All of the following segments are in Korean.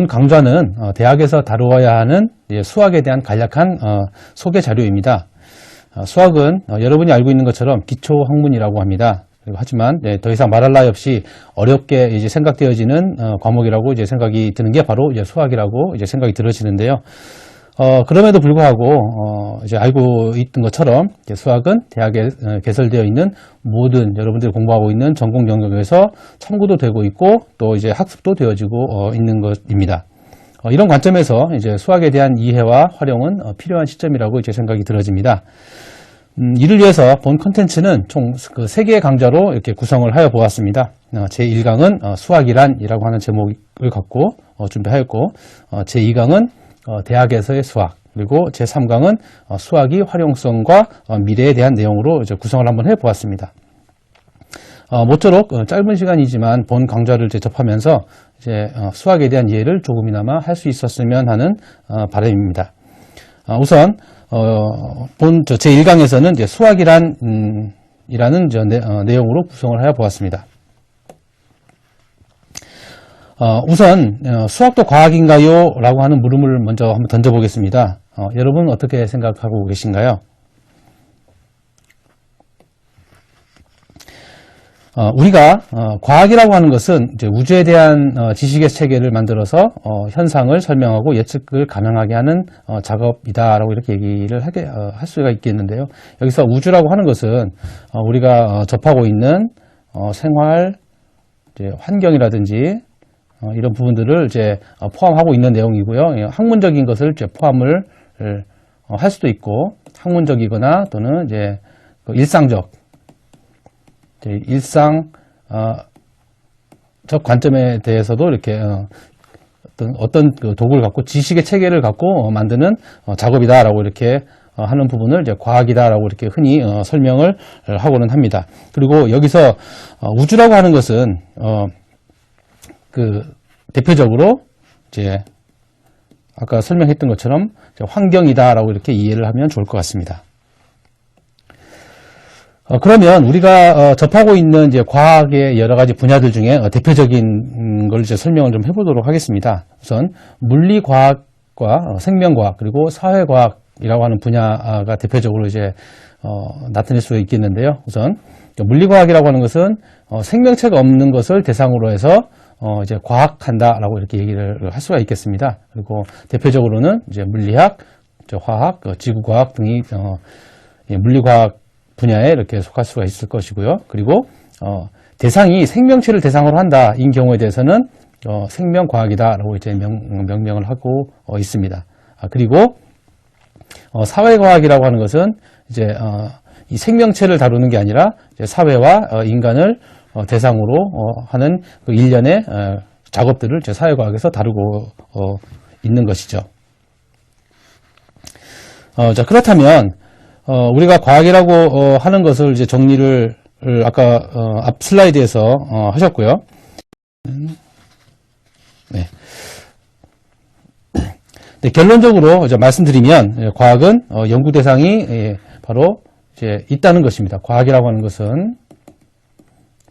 본 강좌는 대학에서 다루어야 하는 수학에 대한 간략한 소개 자료입니다. 수학은 여러분이 알고 있는 것처럼 기초 학문이라고 합니다. 하지만 더 이상 말할 나위 없이 어렵게 이제 생각되어지는 과목이라고 이제 생각이 드는 게 바로 이제 수학이라고 이제 생각이 들어지는데요. 그럼에도 불구하고 이제 알고 있던 것처럼 수학은 대학에 개설되어 있는 모든 여러분들이 공부하고 있는 전공 영역에서 참고도 되고 있고 또 이제 학습도 되어지고 있는 것입니다. 이런 관점에서 이제 수학에 대한 이해와 활용은 필요한 시점이라고 이제 생각이 들어집니다. 이를 위해서 본 컨텐츠는 총 3개의 강좌로 이렇게 구성을 하여 보았습니다. 제1강은 수학이란이라고 하는 제목을 갖고 준비하였고, 제2강은 대학에서의 수학, 그리고 제3강은 수학의 활용성과 미래에 대한 내용으로 이제 구성을 한번 해 보았습니다. 모쪼록 짧은 시간이지만 본 강좌를 이제 접하면서 이제 수학에 대한 이해를 조금이나마 할 수 있었으면 하는 바람입니다. 우선 본 제1강에서는 이제 수학이란 이라는 내용으로 구성을 하여 보았습니다. 우선 수학도 과학인가요? 라고 하는 물음을 먼저 한번 던져보겠습니다. 여러분 어떻게 생각하고 계신가요? 우리가 과학이라고 하는 것은 이제 우주에 대한 지식의 체계를 만들어서 현상을 설명하고 예측을 가능하게 하는 작업이다라고 이렇게 얘기를 할 수가 있겠는데요. 여기서 우주라고 하는 것은 우리가 접하고 있는 생활, 이제 환경이라든지 이런 부분들을 이제 포함하고 있는 내용이고요. 학문적인 것을 이제 포함을 할 수도 있고 학문적이거나 또는 이제 일상적 일상적 관점에 대해서도 이렇게 어떤 도구를 갖고 지식의 체계를 갖고 만드는 작업이다라고 이렇게 하는 부분을 이제 과학이다라고 이렇게 흔히 설명을 하고는 합니다. 그리고 여기서 우주라고 하는 것은 대표적으로 이제 아까 설명했던 것처럼 환경이다라고 이렇게 이해를 하면 좋을 것 같습니다. 그러면 우리가 접하고 있는 이제 과학의 여러 가지 분야들 중에 대표적인 걸 이제 설명을 좀 해보도록 하겠습니다. 우선 물리과학과 생명과학 그리고 사회과학이라고 하는 분야가 대표적으로 이제 나타낼 수 있겠는데요. 우선 물리과학이라고 하는 것은 생명체가 없는 것을 대상으로 해서 이제 과학한다라고 이렇게 얘기를 할 수가 있겠습니다. 그리고 대표적으로는 이제 물리학, 화학, 지구과학 등이 물리과학 분야에 이렇게 속할 수가 있을 것이고요. 그리고 대상이 생명체를 대상으로 한다인 경우에 대해서는 생명과학이다라고 이제 명명을 하고 있습니다. 그리고 사회과학이라고 하는 것은 이제 이 생명체를 다루는 게 아니라 이제 사회와 인간을 대상으로 하는 그 일련의 작업들을 이제 사회과학에서 다루고 있는 것이죠. 자, 그렇다면 우리가 과학이라고 하는 것을 이제 정리를 아까 앞 슬라이드에서 하셨고요. 네. 네, 결론적으로 이제 말씀드리면 과학은 연구 대상이 바로 이제 있다는 것입니다. 과학이라고 하는 것은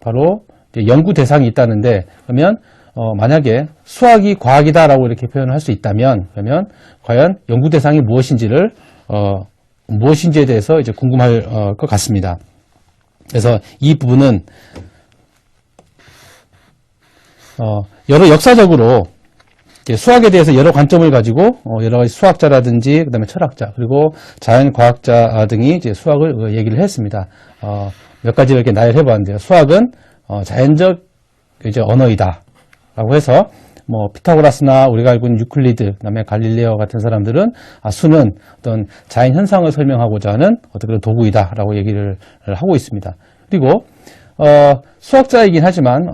바로 이제 연구 대상이 있다는데, 그러면 만약에 수학이 과학이다라고 이렇게 표현을 할 수 있다면, 그러면 과연 연구 대상이 무엇인지에 대해서 이제 궁금할 것 같습니다. 그래서 이 부분은 여러 역사적으로 수학에 대해서 여러 관점을 가지고 여러 가지 수학자라든지 그다음에 철학자 그리고 자연과학자 등이 이제 수학을 얘기를 했습니다. 몇 가지를 이렇게 나열해 봤는데요. 수학은 자연적 이제 언어이다라고 해서 뭐 피타고라스나 우리가 알고 있는 유클리드, 그다음에 갈릴레오 같은 사람들은 수는 어떤 자연 현상을 설명하고자 하는 어떤 도구이다라고 얘기를 하고 있습니다. 그리고 수학자이긴 하지만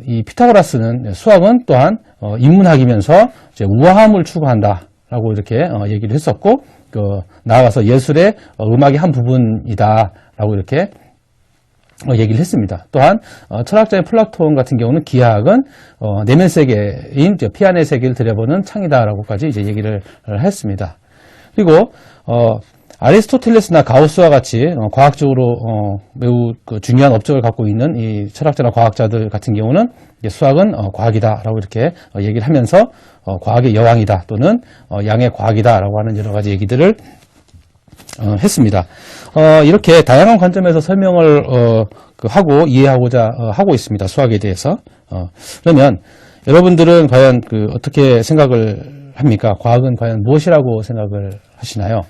이 피타고라스는 수학은 또한 인문학이면서 이제 우아함을 추구한다라고 이렇게 얘기를 했었고, 나아가서 예술의 음악의 한 부분이다라고 이렇게 얘기를 했습니다. 또한 철학자인 플라톤 같은 경우는 기하학은 내면 세계인 피안의 세계를 들여보는 창이다라고까지 이제 얘기를 했습니다. 그리고 아리스토텔레스나 가우스와 같이 과학적으로 매우 중요한 업적을 갖고 있는 이 철학자나 과학자들 같은 경우는 수학은 과학이다라고 이렇게 얘기를 하면서 과학의 여왕이다 또는 양의 과학이다라고 하는 여러 가지 얘기들을 했습니다. 이렇게 다양한 관점에서 설명을 하고 이해하고자 하고 있습니다. 수학에 대해서. 그러면 여러분들은 과연 어떻게 생각을 합니까? 과학은 과연 무엇이라고 생각을 하시나요?